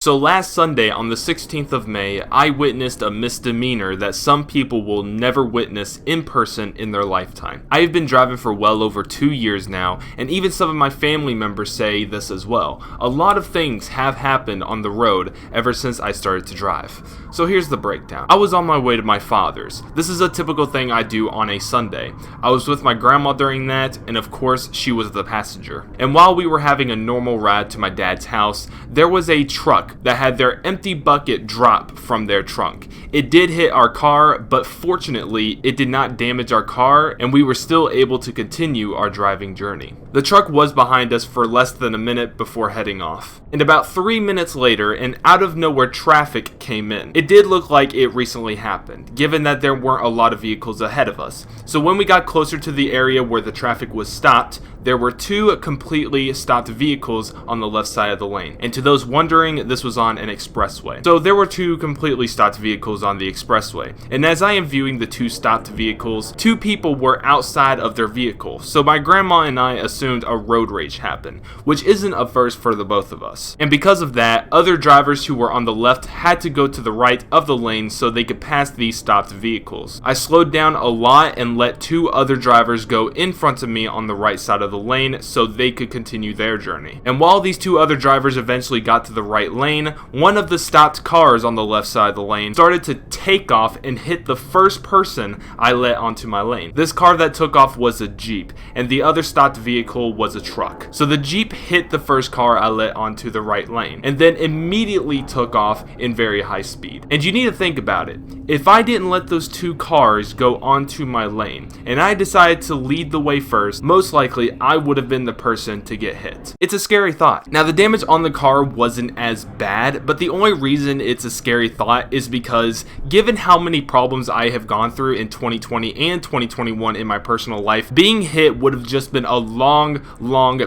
So last Sunday on the 16th of May, I witnessed a misdemeanor that some people will never witness in person in their lifetime. I have been driving for well over 2 years now, and even some of my family members say this as well. A lot of things have happened on the road ever since I started to drive. So here's the breakdown. I was on my way to my father's. This is a typical thing I do on a Sunday. I was with my grandma during that, and of course she was the passenger. And while we were having a normal ride to my dad's house, there was a truck that had their empty bucket drop from their trunk. It did hit our car, but fortunately it did not damage our car, and we were still able to continue our driving journey. The truck was behind us for less than a minute before heading off. And about 3 minutes later, and out of nowhere, traffic came in. It did look like it recently happened, given that there weren't a lot of vehicles ahead of us. So when we got closer to the area where the traffic was stopped, there were two completely stopped vehicles on the left side of the lane. And to those wondering, this was on an expressway. So there were two completely stopped vehicles on the expressway. And as I am viewing the two stopped vehicles, two people were outside of their vehicle. So my grandma and I assumed a road rage happened, which isn't a first for the both of us. And because of that, other drivers who were on the left had to go to the right of the lane so they could pass these stopped vehicles. I slowed down a lot and let two other drivers go in front of me on the right side of the lane so they could continue their journey. And while these two other drivers eventually got to the right lane, one of the stopped cars on the left side of the lane started to take off and hit the first person I let onto my lane. This car that took off was a Jeep, and the other stopped vehicle was a truck. So the Jeep hit the first car I let onto the right lane, and then immediately took off in very high speed. And you need to think about it. If I didn't let those two cars go onto my lane, and I decided to lead the way first, most likely I would have been the person to get hit. It's a scary thought. Now, the damage on the car wasn't as bad, but the only reason it's a scary thought is because given how many problems I have gone through in 2020 and 2021 in my personal life, being hit would have just been a long,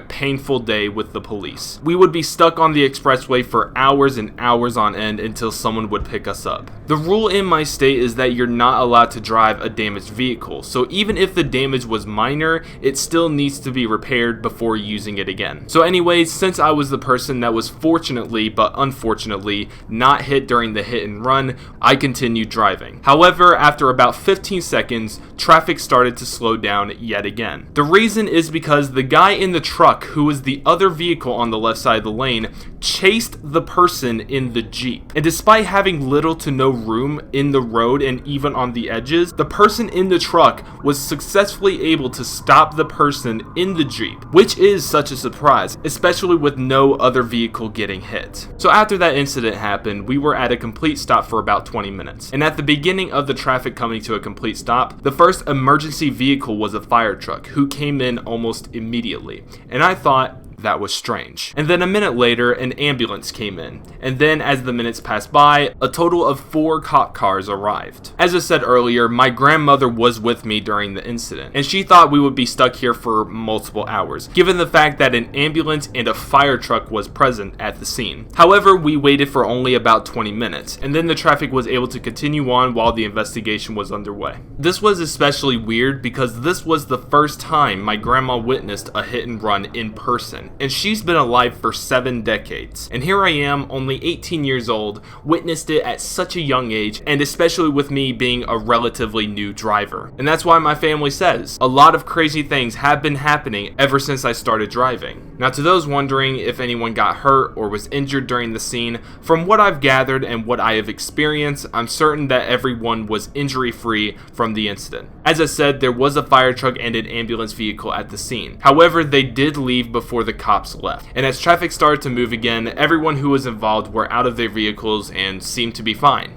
painful day with the police. We would be stuck on the expressway for hours and hours on end until someone would pick us up. The rule in my state is that you're not allowed to drive a damaged vehicle, so even if the damage was minor, it still needs to be repaired before using it again. So anyways, since I was the person that was fortunately but unfortunately not hit during the hit and run, I continued driving. However, after about 15 seconds, traffic started to slow down yet again. The reason is because the guy in the truck, who was the other vehicle on the left side of the lane, chased the person in the Jeep. And despite having little to no room in the road and even on the edges, the person in the truck was successfully able to stop the person in the Jeep, which is such a surprise, especially with no other vehicle getting hit. So after that incident happened, we were at a complete stop for about 20 minutes. And at the beginning of the traffic coming to a complete stop, the first emergency vehicle was a fire truck who came in almost immediately. And I thought, that was strange. And then a minute later, an ambulance came in. And then as the minutes passed by, a total of 4 cop cars arrived. As I said earlier, my grandmother was with me during the incident, and she thought we would be stuck here for multiple hours, given the fact that an ambulance and a fire truck was present at the scene. However, we waited for only about 20 minutes, and then the traffic was able to continue on while the investigation was underway. This was especially weird because this was the first time my grandma witnessed a hit and run in person. And she's been alive for 7 decades. And here I am, only 18 years old, witnessed it at such a young age, and especially with me being a relatively new driver. And that's why my family says a lot of crazy things have been happening ever since I started driving. Now, to those wondering if anyone got hurt or was injured during the scene, from what I've gathered and what I have experienced, I'm certain that everyone was injury-free from the incident. As I said, there was a fire truck and an ambulance vehicle at the scene. However, they did leave before the cops left. And as traffic started to move again, everyone who was involved were out of their vehicles and seemed to be fine.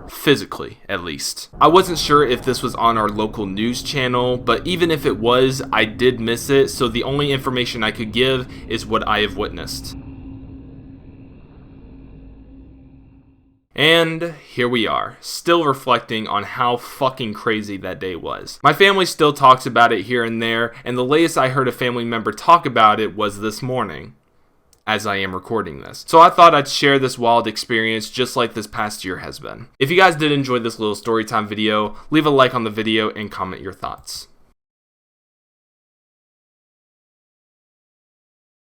Physically, at least. I wasn't sure if this was on our local news channel, but even if it was, I did miss it, so the only information I could give is what I have witnessed. And here we are, still reflecting on how fucking crazy that day was. My family still talks about it here and there, and the latest I heard a family member talk about it was this morning, as I am recording this. So I thought I'd share this wild experience just like this past year has been. If you guys did enjoy this little storytime video, leave a like on the video and comment your thoughts.